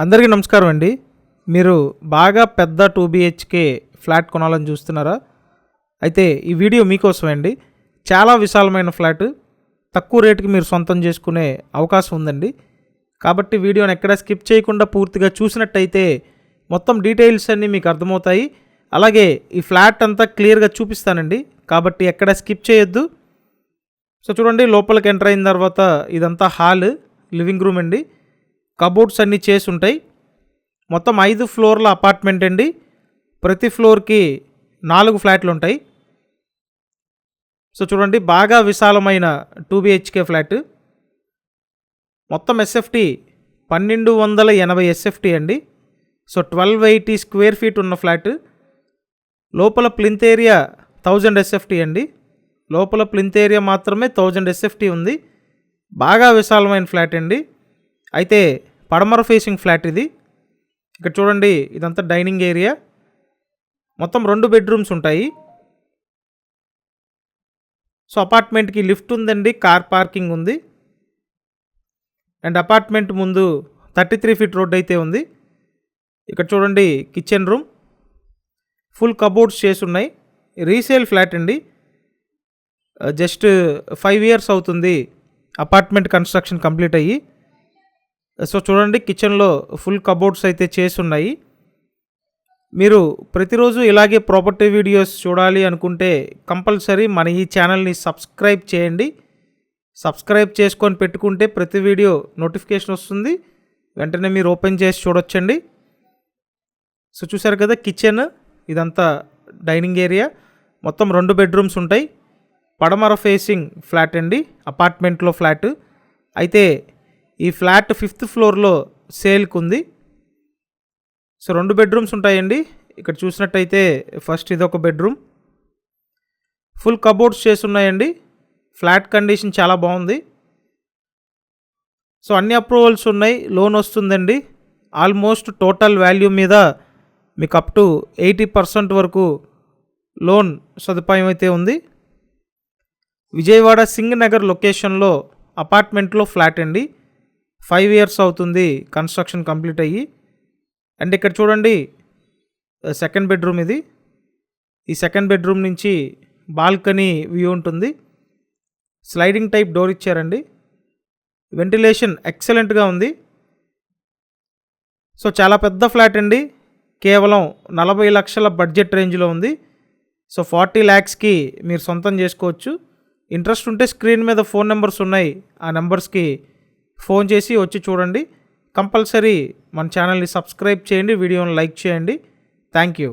అందరికీ నమస్కారం అండి. మీరు బాగా పెద్ద 2 BHK ఫ్లాట్ కొనాలని చూస్తున్నారా? అయితే ఈ వీడియో మీకోసమే అండి. చాలా విశాలమైన ఫ్లాట్, తక్కువ రేటుకి మీరు సొంతం చేసుకునే అవకాశం ఉందండి. కాబట్టి వీడియోని ఎక్కడ స్కిప్ చేయకుండా పూర్తిగా చూసినట్టయితే మొత్తం డీటెయిల్స్ అన్నీ మీకు అర్థమవుతాయి. అలాగే ఈ ఫ్లాట్ అంతా క్లియర్గా చూపిస్తానండి, కాబట్టి ఎక్కడ స్కిప్ చేయొద్దు. సో చూడండి, లోపలికి ఎంటర్ అయిన తర్వాత ఇదంతా హాల్, లివింగ్ రూమ్ అండి. కబోర్డ్స్ అన్నీ చేసి ఉంటాయి. మొత్తం 5 ఫ్లోర్ల అపార్ట్మెంట్ అండి. ప్రతి ఫ్లోర్కి 4 ఫ్లాట్లు ఉంటాయి. సో చూడండి, బాగా విశాలమైన 2 BHK ఫ్లాట్. మొత్తం ఎస్ఎఫ్టీ 1280 ఎస్ఎఫ్టీ అండి. సో 1280 స్క్వేర్ ఫీట్ ఉన్న ఫ్లాట్. లోపల ప్లింత్ ఏరియా 1000 ఎస్ఎఫ్టీ అండి. లోపల ప్లింత్ ఏరియా మాత్రమే 1000 ఎస్ఎఫ్టీ ఉంది. బాగా విశాలమైన ఫ్లాట్ అండి. అయితే పడమర ఫేసింగ్ ఫ్లాట్ ఇది. ఇక్కడ చూడండి, ఇదంతా డైనింగ్ ఏరియా. మొత్తం 2 బెడ్రూమ్స్ ఉంటాయి. సో అపార్ట్మెంట్కి లిఫ్ట్ ఉందండి, కార్ పార్కింగ్ ఉంది. అండ్ అపార్ట్మెంట్ ముందు 33 ఫీట్ రోడ్ అయితే ఉంది. ఇక్కడ చూడండి, కిచెన్ రూమ్, ఫుల్ కబోర్డ్స్ చేసి ఉన్నాయి. రీసేల్ ఫ్లాట్ అండి. జస్ట్ 5 ఇయర్స్ అవుతుంది అపార్ట్మెంట్ కన్స్ట్రక్షన్ కంప్లీట్ అయ్యి. సో చూడండి, కిచెన్లో ఫుల్ కబోర్డ్స్ అయితే చేసి ఉన్నాయి. మీరు ప్రతిరోజు ఇలాగే ప్రాపర్టీ వీడియోస్ చూడాలి అనుకుంటే కంపల్సరీ మన ఈ ఛానల్ని సబ్స్క్రైబ్ చేయండి. సబ్స్క్రైబ్ చేసుకొని పెట్టుకుంటే ప్రతి వీడియో నోటిఫికేషన్ వస్తుంది, వెంటనే మీరు ఓపెన్ చేసి చూడొచ్చండి. సో చూసారు కదా, కిచెన్, ఇదంతా డైనింగ్ ఏరియా. మొత్తం 2 బెడ్రూమ్స్ ఉంటాయి. పడమర ఫేసింగ్ ఫ్లాట్ అండి, అపార్ట్మెంట్లో ఫ్లాట్. అయితే ఈ ఫ్లాట్ 5th ఫ్లోర్లో సేల్కి ఉంది. సో 2 బెడ్రూమ్స్ ఉంటాయండి. ఇక్కడ చూసినట్టయితే ఫస్ట్ ఇదొక బెడ్రూమ్, ఫుల్ కబోర్డ్స్ చేసి ఉన్నాయండి. ఫ్లాట్ కండిషన్ చాలా బాగుంది. సో అన్ని అప్రూవల్స్ ఉన్నాయి, లోన్ వస్తుందండి. ఆల్మోస్ట్ టోటల్ వాల్యూ మీద మీకు అప్ టు 80% వరకు లోన్ సదుపాయం అయితే ఉంది. విజయవాడ సింగనగర్ లొకేషన్లో అపార్ట్మెంట్లో ఫ్లాట్ అండి. 5 ఇయర్స్ అవుతుంది కన్స్ట్రక్షన్ కంప్లీట్ అయ్యి. అండ్ ఇక్కడ చూడండి, సెకండ్ బెడ్రూమ్ ఇది. ఈ సెకండ్ బెడ్రూమ్ నుంచి బాల్కనీ వ్యూ ఉంటుంది. స్లైడింగ్ టైప్ డోర్ ఇచ్చారండి. వెంటిలేషన్ ఎక్సలెంట్గా ఉంది. సో చాలా పెద్ద ఫ్లాట్ అండి. కేవలం 40 లక్షల బడ్జెట్ రేంజ్లో ఉంది. సో 40 lakhsకి మీరు సొంతం చేసుకోవచ్చు. ఇంట్రెస్ట్ ఉంటే స్క్రీన్ మీద ఫోన్ నెంబర్స్ ఉన్నాయి, ఆ నెంబర్స్కి ఫోన్ చేసి వచ్చి చూడండి. కంపల్సరీ మన ఛానల్ని సబ్స్క్రైబ్ చేయండి, వీడియోని లైక్ చేయండి. Thank you.